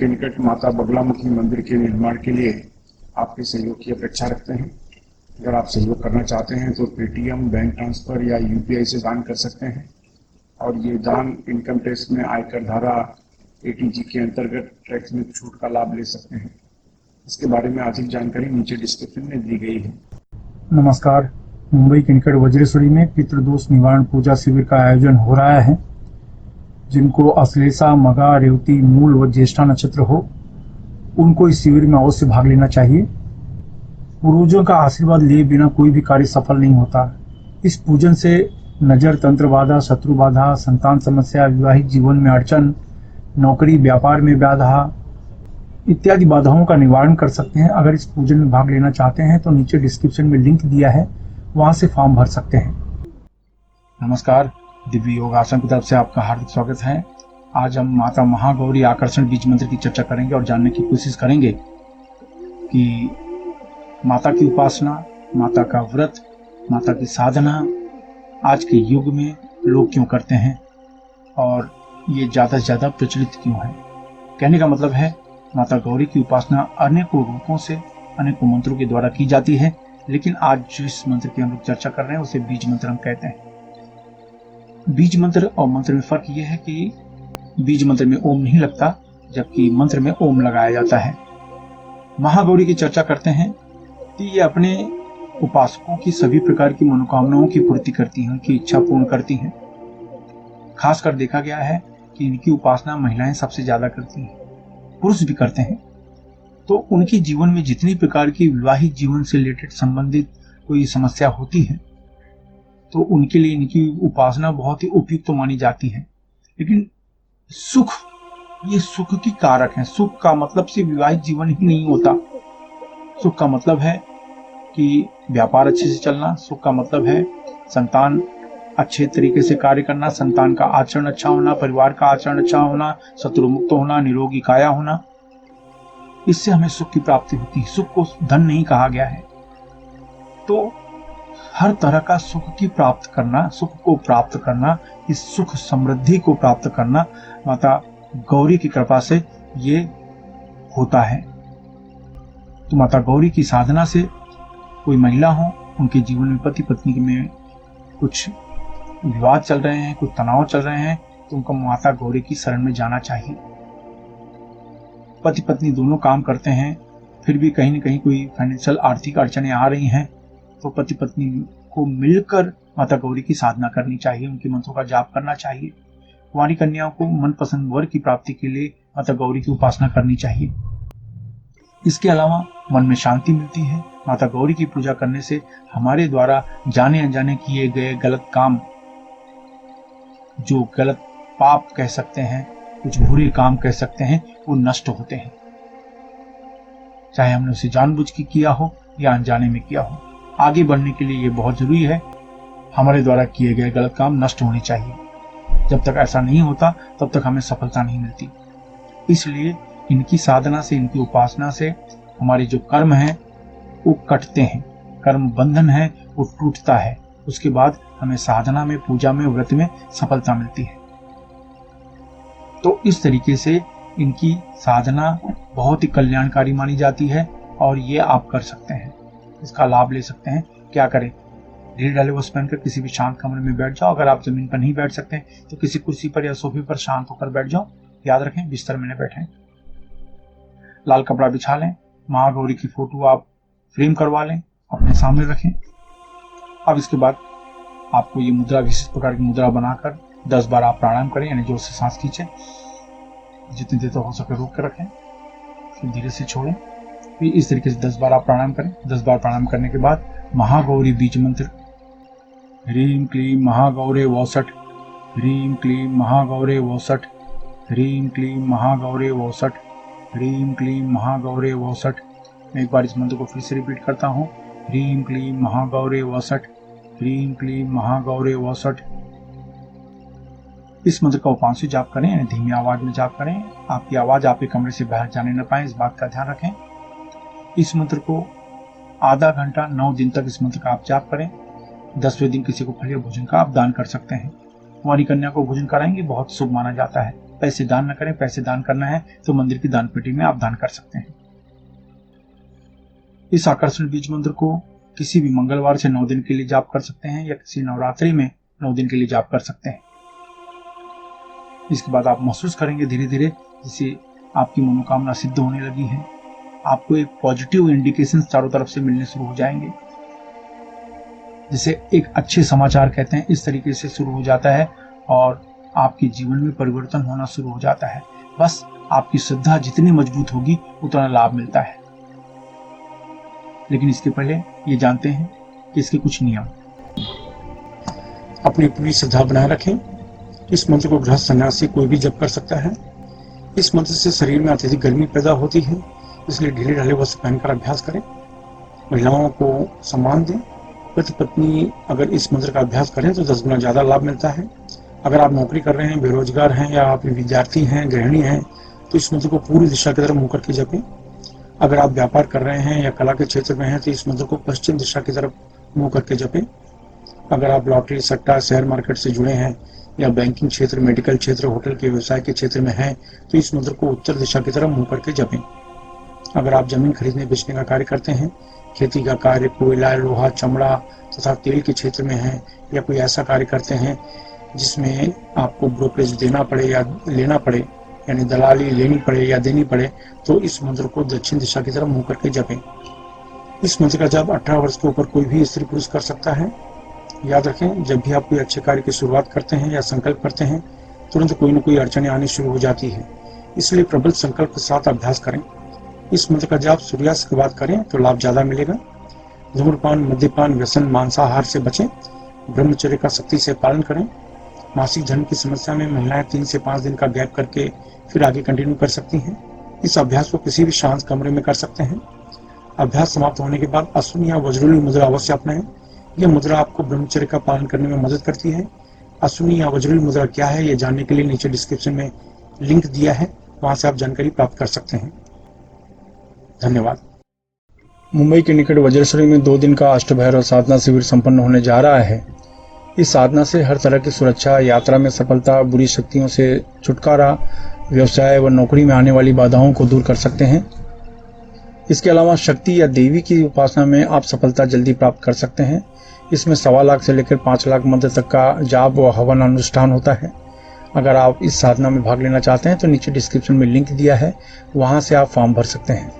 के निकट माता बगलामुखी मंदिर के निर्माण के लिए आपके सहयोग की अपेक्षा रखते हैं। अगर आप सहयोग करना चाहते हैं तो पेटीएम, बैंक ट्रांसफर या यूपीआई से दान कर सकते हैं और ये दान इनकम टैक्स में आयकर धारा एटीजी के अंतर्गत टैक्स में छूट का लाभ ले सकते हैं। इसके बारे में अधिक जानकारी नीचे डिस्क्रिप्शन में दी गई है। नमस्कार। मुंबई के निकट वज्रेश्वरी में पितृदोष निवारण पूजा शिविर का आयोजन हो रहा है। जिनको अश्लेषा, मघा, रेवती, मूल व ज्येष्ठा नक्षत्र हो, उनको इस शिविर में अवश्य भाग लेना चाहिए। पूर्वजों का आशीर्वाद लिए बिना कोई भी कार्य सफल नहीं होता। इस पूजन से नजर, तंत्र बाधा, शत्रु बाधा, संतान समस्या, वैवाहिक जीवन में अड़चन, नौकरी व्यापार में बाधा इत्यादि बाधाओं का निवारण कर सकते हैं। अगर इस पूजन में भाग लेना चाहते हैं तो नीचे डिस्क्रिप्शन में लिंक दिया है, वहां से फॉर्म भर सकते हैं। नमस्कार, दिव्य योगासन की तरफ से आपका हार्दिक स्वागत है। आज हम माता महागौरी आकर्षण बीज मंत्र की चर्चा करेंगे और जानने की कोशिश करेंगे कि माता की उपासना, माता का व्रत, माता की साधना आज के युग में लोग क्यों करते हैं और ये ज़्यादा से ज़्यादा प्रचलित क्यों है। कहने का मतलब है, माता गौरी की उपासना अनेकों रूपों से, अनेकों मंत्रों के द्वारा की जाती है, लेकिन आज जिस मंत्र की हम लोग चर्चा कर रहे हैं उसे बीज मंत्र हम कहते हैं। बीज मंत्र और मंत्र में फर्क यह है कि बीज मंत्र में ओम नहीं लगता, जबकि मंत्र में ओम लगाया जाता है। महागौरी की चर्चा करते हैं कि ये अपने उपासकों की सभी प्रकार की मनोकामनाओं की पूर्ति करती हैं, उनकी इच्छा पूर्ण करती हैं। खासकर देखा गया है कि इनकी उपासना महिलाएं सबसे ज्यादा करती हैं, पुरुष भी करते हैं। तो उनके जीवन में जितनी प्रकार की वैवाहिक जीवन से रिलेटेड संबंधित कोई समस्या होती है तो उनके लिए इनकी उपासना बहुत ही उपयुक्त मानी जाती है। लेकिन सुख, ये सुख की कारक है। सुख का मतलब सिर्फ वैवाहिक जीवन ही नहीं होता। सुख का मतलब है कि व्यापार अच्छे से चलना, सुख का मतलब है संतान अच्छे तरीके से कार्य करना, संतान का आचरण अच्छा होना, परिवार का आचरण अच्छा होना, शत्रु मुक्त होना, निरोगी काया होना। इससे हमें सुख की प्राप्ति होती है। सुख को धन नहीं कहा गया है। तो हर तरह का सुख की प्राप्त करना, सुख को प्राप्त करना, इस सुख समृद्धि को प्राप्त करना माता गौरी की कृपा से ये होता है। तो माता गौरी की साधना से कोई महिला हो, उनके जीवन में पति पत्नी में कुछ विवाद चल रहे हैं, कुछ तनाव चल रहे हैं, तो उनको माता गौरी की शरण में जाना चाहिए। पति पत्नी दोनों काम करते हैं, फिर भी कहीं न कहीं कोई फाइनेंशियल आर्थिक अड़चनें आ रही हैं, तो पति पत्नी को मिलकर माता गौरी की साधना करनी चाहिए, उनके मंत्रों का जाप करना चाहिए। कुंवारी कन्याओं को मनपसंद वर की प्राप्ति के लिए माता गौरी की उपासना करनी चाहिए। इसके अलावा मन में शांति मिलती है। माता गौरी की पूजा करने से हमारे द्वारा जाने अनजाने किए गए गलत काम, जो गलत पाप कह सकते हैं, कुछ बुरे काम कह सकते हैं, वो नष्ट होते हैं। चाहे हमने उसे जानबूझ के किया हो या अनजाने में किया हो। आगे बढ़ने के लिए ये बहुत जरूरी है, हमारे द्वारा किए गए गलत काम नष्ट होने चाहिए। जब तक ऐसा नहीं होता तब तक हमें सफलता नहीं मिलती। इसलिए इनकी साधना से, इनकी उपासना से हमारे जो कर्म हैं वो कटते हैं, कर्म बंधन है वो टूटता है। उसके बाद हमें साधना में, पूजा में, व्रत में सफलता मिलती है। तो इस तरीके से इनकी साधना बहुत ही कल्याणकारी मानी जाती है और ये आप कर सकते हैं, इसका लाभ ले सकते हैं। क्या करें? ढील ढाले वस्त्र पहनकर किसी भी शांत कमरे में बैठ जाओ। अगर आप जमीन पर नहीं बैठ सकते तो किसी कुर्सी पर या सोफे पर शांत होकर बैठ जाओ। याद रखें, बिस्तर में न बैठें। लाल कपड़ा बिछा लें, महागौरी की फोटो आप फ्रेम करवा लें, अपने सामने रखें। अब इसके बाद आपको ये मुद्रा, विशेष प्रकार की मुद्रा बनाकर 10 बार आप प्राणायाम करें, यानी जोर से सांस खींचें, जितनी देर तक हो सके रोक कर रखें, फिर धीरे से छोड़ें। फिर इस तरीके से 10 बार आप प्राणायाम करें। 10 बार प्राणायाम करने के बाद महागौरी बीज मंत्र ह्रीं क्लीं महागौरे वौसठ, ह्रीं क्लीं महागौरे वौसठ, ह्रीं क्लीं महागौरे वौसठ, ह्रीं क्लीं महागौरे वौसठ। मैं एक बार इस मंत्र को फिर से रिपीट करता हूँ। ह्रीं क्लीं महागौरे वौसठ, ह्रीं क्लीं महागौरे वौसठ। इस मंत्र का उपांशु जाप करें, यानी धीमी आवाज में जाप करें। आपकी आवाज आपके कमरे से बाहर जाने न पाए, इस बात का ध्यान रखें। इस मंत्र को आधा घंटा 9 दिन तक इस मंत्र का आप जाप करें। 10वें दिन किसी को फल या भोजन का आप दान कर सकते हैं। कुंवारी कन्या को भोजन कराएंगे, बहुत शुभ माना जाता है। पैसे दान न करें। पैसे दान करना है तो मंदिर की दान पेटी में आप दान कर सकते हैं। इस आकर्षण बीज मंत्र को किसी भी मंगलवार से 9 दिन के लिए जाप कर सकते हैं या किसी नवरात्रि में 9 दिन के लिए जाप कर सकते हैं। इसके बाद आप महसूस करेंगे धीरे धीरे जैसे आपकी मनोकामना सिद्ध होने लगी है। आपको एक पॉजिटिव इंडिकेशन चारों तरफ से मिलने शुरू हो जाएंगे, जिसे एक अच्छे समाचार कहते हैं। इस तरीके से शुरू हो जाता है और आपके जीवन में परिवर्तन होना शुरू हो जाता है। बस आपकी श्रद्धा जितनी मजबूत होगी उतना लाभ मिलता है। लेकिन इसके पहले ये जानते हैं कि इसके कुछ नियम। अपनी पूरी श्रद्धा बनाए रखें। इस मंत्र को गृहस्थ सन्यासी कोई भी जप कर सकता है। इस मंत्र से शरीर में अत्यधिक गर्मी पैदा होती है, इसलिए ढीले ढाले वस्त्र पहनकर अभ्यास करें। महिलाओं को सम्मान दें। पति पत्नी अगर इस मंत्र का अभ्यास करें तो 10 गुना ज्यादा लाभ मिलता है। अगर आप नौकरी कर रहे हैं, बेरोजगार हैं या आप विद्यार्थी हैं, गृहिणी हैं, तो इस मंत्र को पूरी दिशा की तरफ मुंह करके जपें। अगर आप व्यापार कर रहे हैं या कला के क्षेत्र में हैं तो इस मंत्र को पश्चिम दिशा की तरफ मुंह करके जपें। अगर आप लॉटरी, सट्टा, शेयर मार्केट से जुड़े हैं या बैंकिंग क्षेत्र, मेडिकल क्षेत्र, होटल के व्यवसाय के क्षेत्र में हैं तो इस मंत्र को उत्तर दिशा की तरफ मुंह करके जपें। अगर आप जमीन खरीदने बेचने का कार्य करते हैं, खेती का कार्य, कोयला, लोहा, चमड़ा तथा तेल के क्षेत्र में हैं या कोई ऐसा कार्य करते हैं जिसमें आपको ब्रोकरेज देना पड़े या लेना पड़े, यानी दलाली लेनी पड़े या देनी पड़े, तो इस मंत्र को दक्षिण दिशा की तरफ मुंह करके जपें। इस मंत्र का जप 18 वर्ष के ऊपर कोई भी स्त्री पुरुष कर सकता है। याद रखें, जब भी आप कोई अच्छे कार्य की शुरुआत करते हैं या संकल्प करते हैं, तुरंत कोई न कोई अड़चनें आनी शुरू हो जाती है। इसलिए प्रबल संकल्प के साथ अभ्यास करें। इस मंत्र का जाप सूर्यास्त के बाद करें तो लाभ ज्यादा मिलेगा। धूम्रपान, मद्यपान, व्यसन, मांसाहार से बचें। ब्रह्मचर्य का सख्ती से पालन करें। मासिक धर्म की समस्या में महिलाएं 3 से 5 दिन का गैप करके फिर आगे कंटिन्यू कर सकती हैं। इस अभ्यास को किसी भी शांत कमरे में कर सकते हैं। अभ्यास समाप्त होने के बाद अश्विनी या वज्रली मुद्रा अवश्य अपनाएं। यह मुद्रा आपको ब्रह्मचर्य का पालन करने में मदद करती है। अश्विनी या वज्रली मुद्रा क्या है, ये जानने के लिए नीचे डिस्क्रिप्शन में लिंक दिया है, वहां से आप जानकारी प्राप्त कर सकते हैं। धन्यवाद। मुंबई के निकट वज्रेश्वरी में 2 दिन का अष्टभैरव साधना शिविर संपन्न होने जा रहा है। इस साधना से हर तरह की सुरक्षा, यात्रा में सफलता, बुरी शक्तियों से छुटकारा, व्यवसाय व नौकरी में आने वाली बाधाओं को दूर कर सकते हैं। इसके अलावा शक्ति या देवी की उपासना में आप सफलता जल्दी प्राप्त कर सकते हैं। इसमें 1.25 लाख से लेकर 5 लाख मंत्र तक का जाप व हवन अनुष्ठान होता है। अगर आप इस साधना में भाग लेना चाहते हैं तो नीचे डिस्क्रिप्शन में लिंक दिया है, वहां से आप फॉर्म भर सकते हैं।